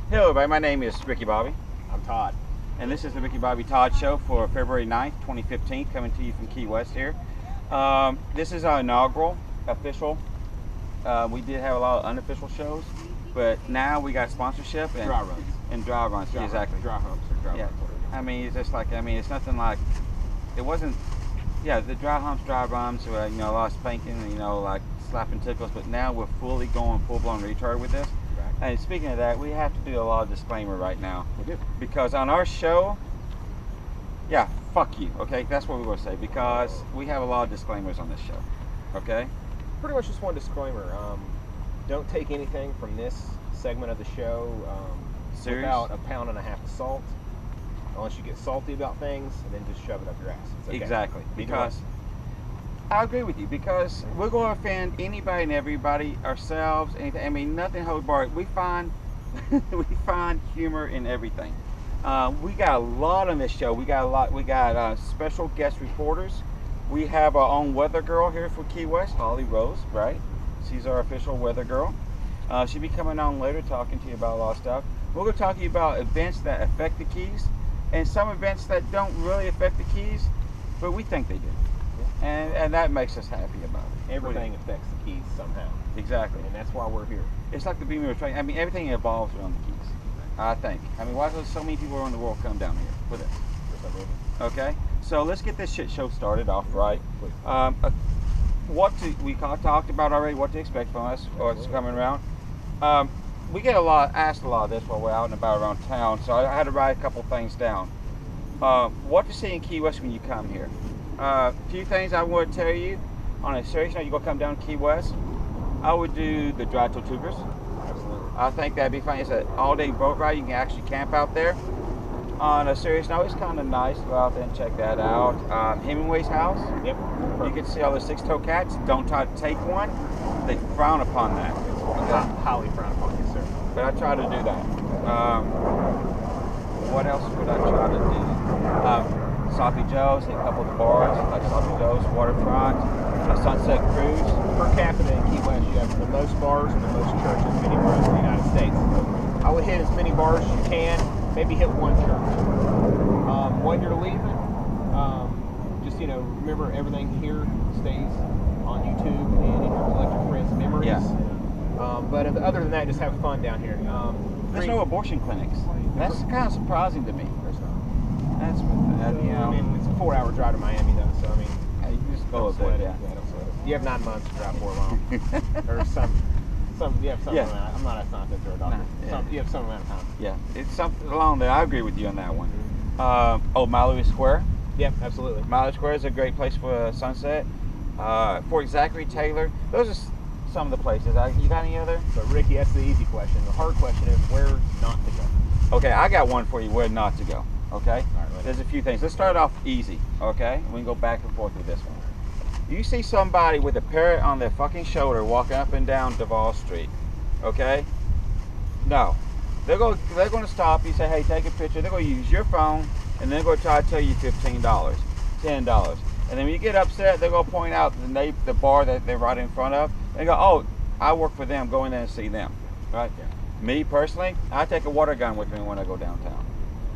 Hello everybody, my name is Ricky Bobby, I'm Todd. and this is the Ricky Bobby Todd Show for February 9th, 2015, coming to you from Key West here. This is our inaugural official. We did have a lot of unofficial shows, but now we got sponsorship and Dry runs. Dry runs, Dry exactly. Dry humps or dry Yeah. runs. I mean, it's just like, it's nothing like, it wasn't, yeah, the dry humps, dry runs, a lot of spanking, like slapping tickles, but now we're fully going full-blown retard with this. Right. And speaking of that, we have to do a lot of disclaimer right now. We do. Because on our show, yeah, fuck you, okay? That's what we're going to say, because we have a lot of disclaimers on this show, okay? Pretty much just one disclaimer. Don't take anything from this segment of the show Serious? without a pound and a half of salt. Unless you get salty about things, and then just shove it up your ass. It's okay. Exactly. Be Because I agree with you, because we're going to offend anybody and everybody, ourselves, anything. I mean, nothing holds barred. We find we find humor in everything. We got a lot on this show. We got special guest reporters. We have our own weather girl here for Key West, Holly Rose, right? She's our official weather girl. She'll be coming on later talking to you about a lot of stuff. We're going to talk to you about events that affect the Keys and some events that don't really affect the Keys, but we think they do. And that makes us happy about it. Everything affects the Keys somehow. Exactly. And that's why we're here. It's like the Beamer train. I mean, everything evolves around the Keys, I think. I mean, why do so many people around the world come down here for this? For some reason. Okay, so let's get this shit show started off right. Please. We talked about already what to expect from us, or it's coming around. We get asked a lot of this while we're out and about around town, so I had to write a couple things down. What to see in Key West when you come here. A few things I want to tell you. On a serious note, you're going to come down to Key West, I would do the Dry Tortugas. Absolutely. I think that'd be fun. It's an all-day boat ride. You can actually camp out there. On a serious note, it's kind of nice. Go out there and check that out. Hemingway's house. Yep. You can see all the six-toe cats. Don't try to take one. They frown upon that. Okay? Highly frowned upon, yes, sir. But I try to do that. What else would I try to do? Sloppy Joe's, hit a couple of the bars, like Sloppy Joe's, Waterfront, Sunset Cruise. Per capita in Key West, you have the most bars and the most churches of any bars in the United States. I would hit as many bars as you can, maybe hit one church. When you're leaving, just remember everything here stays on YouTube and in your collector friends' memories. Yeah. But other than that, just have fun down here. There's no abortion clinics. That's kind of surprising to me. There's not. That's I mean, it's a 4-hour drive to Miami, though. So I mean, you can just go don't a sweat bit, it. yeah. Don't sweat it. You have 9 months to drive for long, or some. You have something. Yeah. I'm not a scientist or a doctor. Nah, yeah. You have some amount of time. Yeah, it's something along there. I agree with you on that one. Mallory Square. Yeah, absolutely. Mallory Square is a great place for a sunset. Fort Zachary, Taylor. Those are some of the places. You got any other? But Ricky, that's the easy question. The hard question is where not to go. Okay, I got one for you where not to go. Okay? All right, There's a few things. Let's start off easy, okay? We can go back and forth with this one. You see somebody with a parrot on their fucking shoulder walking up and down Duval Street, okay? No. They're going to stop you, say, hey, take a picture. They're going to use your phone, and they're going to try to tell you $15, $10. And then when you get upset, they're going to point out the bar that they're right in front of. And they go, oh, I work for them. Go in there and see them, right? Yeah. Me, personally, I take a water gun with me when I go downtown.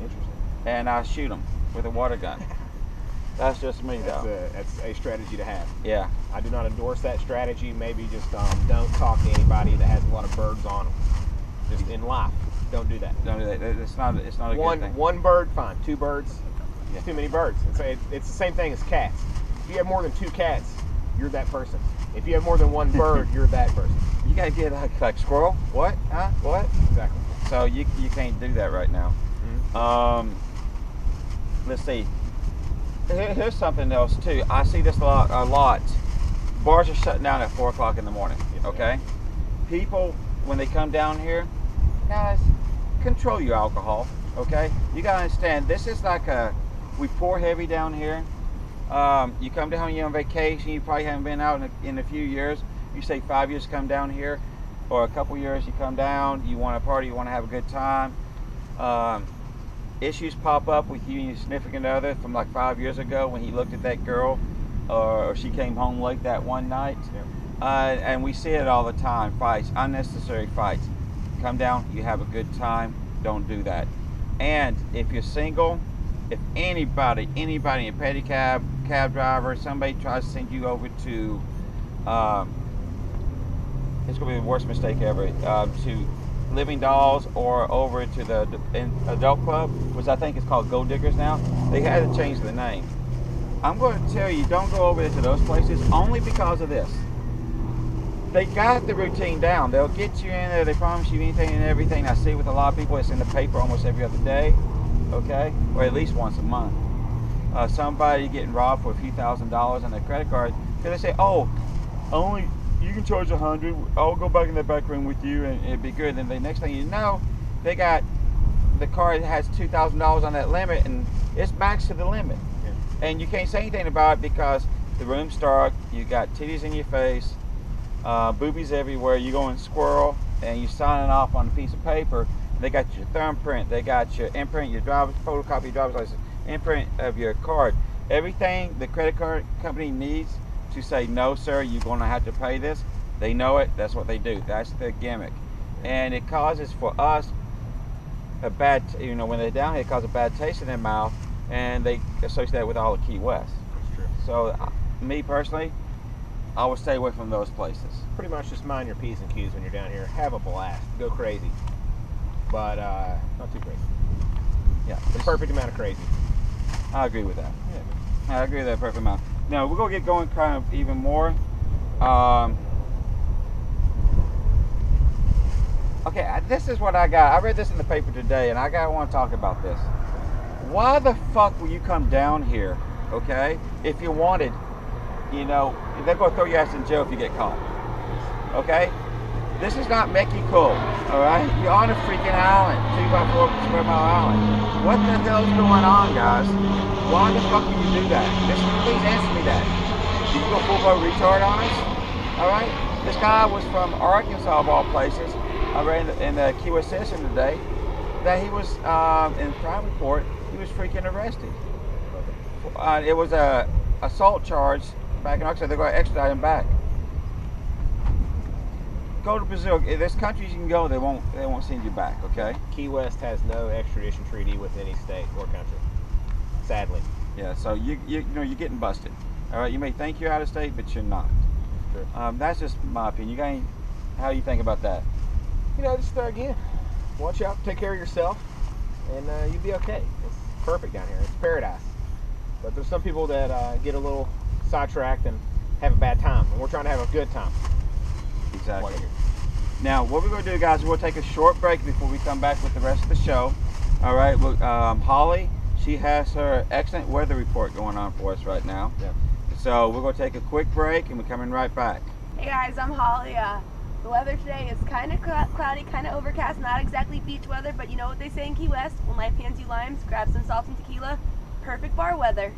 Interesting. And I shoot them with a water gun. That's just me, though. That's a strategy to have. Yeah. I do not endorse that strategy. Maybe just don't talk to anybody that has a lot of birds on them. Just in life, don't do that. Don't do that. It's not a good thing. One bird, fine. 2 birds, Yeah. too many birds. It's the same thing as cats. If you have more than 2 cats, you're that person. If you have more than 1 bird, you're that person. You gotta get like squirrel. What? Huh? What? Exactly. So you can't do that right now. Mm-hmm. Let's see. Here's something else too. I see this a lot. Bars are shutting down at 4 o'clock in the morning. Yes, Okay. People, when they come down here, guys, control your alcohol. Okay. You gotta understand. This is like we pour heavy down here. You come down, you're on vacation. You probably haven't been out in a few years. You say 5 years to come down here, or a couple years you come down. You want to party. You want to have a good time. Issues pop up with you and your significant other from like 5 years ago when he looked at that girl, or she came home late that one night. Yeah. And we see it all the time. Fights, unnecessary fights. come down, you have a good time. Don't do that. And if you're single, if anybody, a pedicab, cab driver, somebody tries to send you over to, it's gonna be the worst mistake ever, to Living Dolls or over to the adult club, which I think is called Gold Diggers now. They had to change the name. I'm going to tell you, don't go over to those places only because of this. They got the routine down. They'll get you in there. They promise you anything and everything. I see with a lot of people, it's in the paper almost every other day, okay, or at least once a month. Somebody getting robbed for a few $1,000s on their credit card because they say, "Oh, only you can charge $100. I'll go back in the back room with you, and it'd be good." And the next thing you know, they got the card has $2,000 on that limit, and it's maxed to the limit. Yeah. And you can't say anything about it because the room's dark. You got titties in your face, boobies everywhere. You go and squirrel, and you're signing off on a piece of paper. They got your thumbprint. They got your imprint, your driver's photocopy, your driver's license, imprint of your card. Everything the credit card company needs to say, "No, sir, you're going to have to pay this." They know it. That's what they do. That's their gimmick, and it causes for us a bad, when they're down here, it causes a bad taste in their mouth, and they associate that with all of Key West. That's true. So, me personally, I would stay away from those places. Pretty much just mind your P's and Q's when you're down here. Have a blast. Go crazy, but not too crazy. Yeah, the perfect amount of crazy. I agree with that. Yeah. I agree with that perfect amount. Now we're gonna get going kind of even more. Okay, this is what I got. I read this in the paper today, and I want to talk about this. Why the fuck will you come down here, okay? If you wanted, they're gonna throw your ass in jail if you get caught. Okay? This is not Mexico, all right? You're on a freaking island, 2x4 square mile island. What the hell is going on, guys? Why the fuck do you do that? Please answer me that. Did you go full-blown retard on us? All right? This guy was from Arkansas, of all places. I read in the Key West Citizen today that he was in crime report. He was freaking arrested. It was a assault charge back in Arkansas. They're going to extradite him back. Go to Brazil. There's countries you can go. They won't send you back. Okay. Key West has no extradition treaty with any state or country. Sadly. Yeah. So you're getting busted. All right. You may think you're out of state, but you're not. Sure. That's just my opinion. How do you think about that? Just again, watch out, take care of yourself, and you'll be okay. It's perfect down here. It's paradise. But there's some people that get a little sidetracked and have a bad time, and we're trying to have a good time. Exactly. Now, what we're going to do, guys, we'll take a short break before we come back with the rest of the show. All right. Look, Holly, she has her excellent weather report going on for us right now. Yeah. So we're going to take a quick break, and we're coming right back. Hey guys, I'm Holly. The weather today is kind of cloudy, kind of overcast, not exactly beach weather, but you know what they say in Key West, when life hands you limes, grab some salt and tequila, perfect bar weather.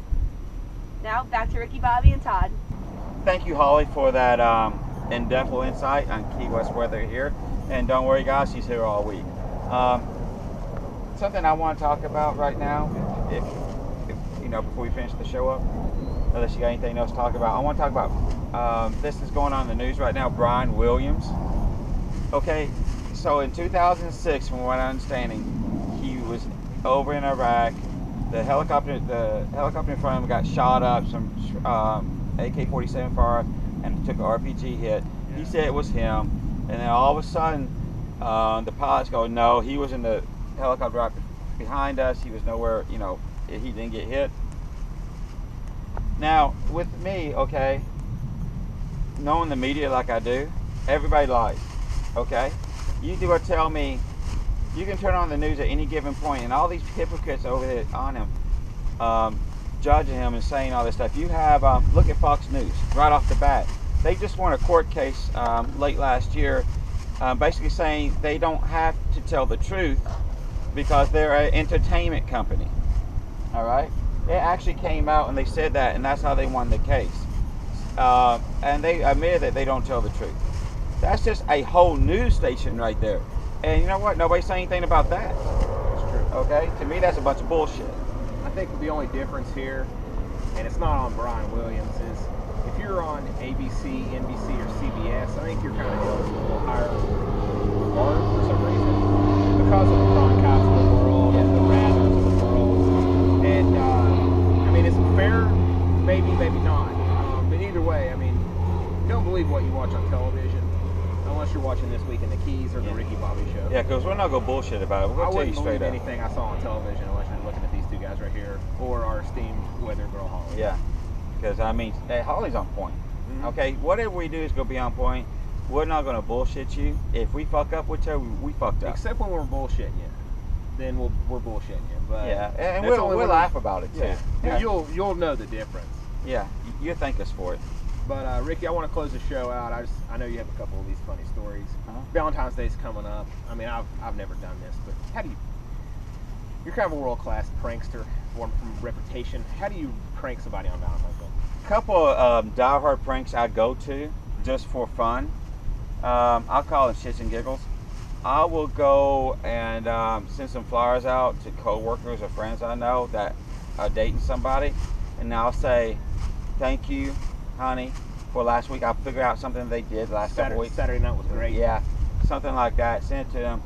Now, back to Ricky, Bobby, and Todd. Thank you, Holly, for that in-depth insight on Key West weather here. And don't worry, guys, she's here all week. Something I want to talk about right now, if before we finish the show up, unless you got anything else to talk about, I want to talk about this is going on in the news right now. Brian Williams. Okay, so in 2006, from what I'm understanding, he was over in Iraq. The helicopter in front of him got shot up. Some AK-47 fire and took an RPG hit. He said it was him, and then all of a sudden, the pilots go, "No, he was in the helicopter right behind us. He was nowhere. He didn't get hit." Now, with me, okay, knowing the media like I do, everybody lies, okay? You do tell me, you can turn on the news at any given point, and all these hypocrites over there on him, judging him and saying all this stuff. You have, look at Fox News, right off the bat. They just won a court case late last year, basically saying they don't have to tell the truth because they're an entertainment company, all right? It actually came out and they said that, and that's how they won the case. And they admitted that they don't tell the truth. That's just a whole news station right there. And you know what? Nobody's saying anything about that. That's true. Okay? To me, that's a bunch of bullshit. I think the only difference here, and it's not on Brian Williams, is if you're on ABC, NBC, or CBS, I think you're kind of held to a little higher bars for some reason because of the Croncots of the world and the Rathers of the world. And I mean, is it fair? Maybe, maybe not. But either way, I mean, don't believe what you watch on television unless you're watching This Week in the Keys or the Ricky Bobby Show. Yeah, because we're not gonna bullshit about it. We're gonna I tell you wouldn't straight believe up. anything I saw on television unless you're looking at these two guys right here or our esteemed weather girl Holly. Yeah, because I mean, hey, Holly's on point. Okay, whatever we do is gonna be on point. We're not gonna bullshit you. If we fuck up with you, we fucked up. Except when we're bullshitting you, then we're bullshitting you. But Yeah, and that's we'll only when laugh about it too. Yeah, Yeah. you'll know the difference. Yeah, you thank us for it. But Ricky, I want to close the show out. I know you have a couple of these funny stories. Valentine's Day's coming up. I mean, I've never done this, but how do you? You're kind of a world-class prankster, one from reputation. How do you prank somebody on Valentine's Day? Couple of diehard pranks I go to just for fun. I'll call them shits and giggles. I will go and send some flowers out to coworkers or friends I know that are dating somebody, and I'll say, "Thank you, honey, for last week." I'll figure out something they did last couple weeks. Saturday night was great. Yeah, something like that. Send it to them.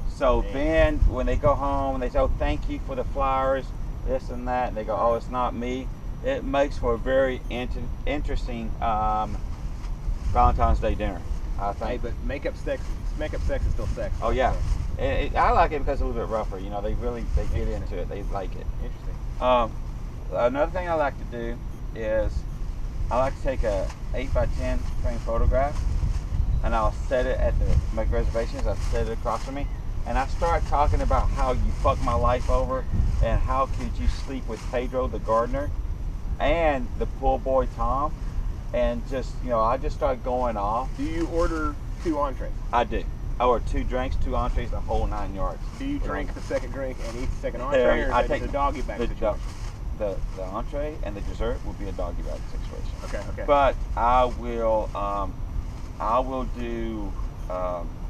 So then, when they go home and they say, "Oh, thank you for the flowers," this and that, and they go, "Oh, it's not me." It makes for a very interesting Valentine's Day dinner, I think. Hey, but makeup sex is still sex. Oh yeah, I like it because it's a little bit rougher. You know, they get into it. They like it. Interesting. Another thing I like to do is I like to take a 8x10 frame photograph, and I'll set it make reservations. I set it across from me, and I start talking about how you fucked my life over, and how could you sleep with Pedro the gardener, and the pool boy Tom, and just I just start going off. Do you order 2 entrees? I do. I order 2 drinks, 2 entrees, the whole 9 yards. Do you drink the second drink and eat the second entree, or is it a doggy bag situation? The entree and the dessert will be a doggy bag situation. Okay. But I will do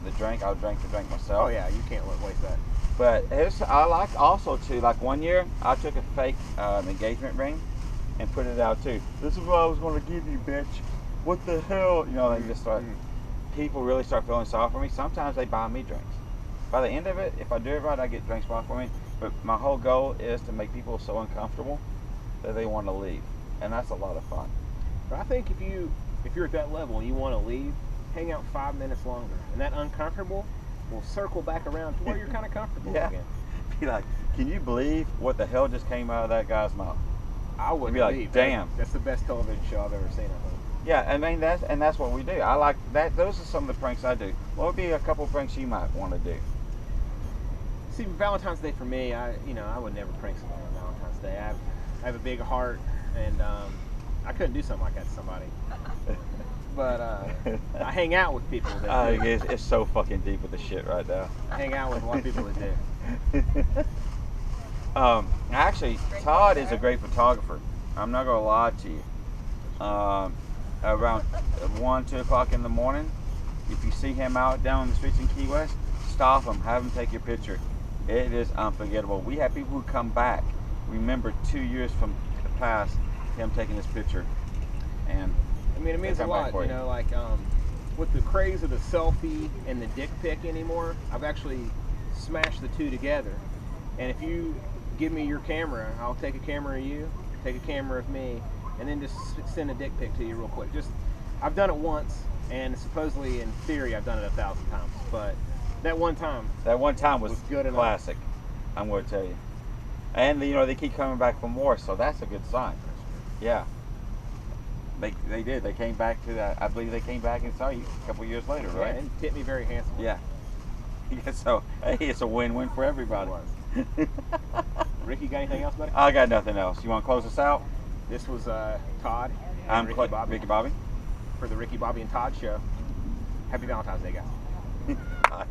the drink. I'll drink the drink myself. Oh yeah, you can't waste that. But I like also to, like, one year I took a fake engagement ring and put it out too. This is what I was going to give you, bitch. What the hell? They just start. People really start feeling sorry for me. Sometimes they buy me drinks. By the end of it, if I do it right, I get drinks bought for me. But my whole goal is to make people so uncomfortable that they want to leave, and that's a lot of fun. But I think if you're at that level and you want to leave, hang out 5 minutes longer, and that uncomfortable will circle back around to where you're kind of comfortable again. Be like, can you believe what the hell just came out of that guy's mouth? I wouldn't be like, believe. damn. That's the best television show I've ever seen. I think. Yeah, I mean that's what we do. I like that. Those are some of the pranks I do. What would be a couple pranks you might want to do? See, Valentine's Day for me, I would never prank somebody on Valentine's Day. I have a big heart, and I couldn't do something like that to somebody. But I hang out with people that do. It's so fucking deep with the shit right now. I hang out with a lot of people that do. Actually, Todd is a great photographer. I'm not gonna lie to you. Around 1, 2 o'clock in the morning, if you see him out down the streets in Key West, stop him, have him take your picture. It is unforgettable. We have people who come back, remember 2 years from the past, him taking this picture, and I mean, it means a lot, like with the craze of the selfie and the dick pic anymore, I've actually smashed the two together. And if you give me your camera, I'll take a camera of you, take a camera of me, and then just send a dick pic to you real quick. I've done it once, and supposedly in theory I've done it 1,000 times, but that one time was good enough. Classic. I'm going to tell you. And they keep coming back for more, so that's a good sign. Yeah. They did. They came back to that. I believe they came back and saw you a couple years later, right? Yeah, and tipped me very handsomely. Yeah. So hey, it's a win-win for everybody. Ricky, got anything else, buddy? I got nothing else. You want to close us out? This was Todd and I'm Ricky Bobby for the Ricky Bobby and Todd show. Happy Valentine's Day, guys.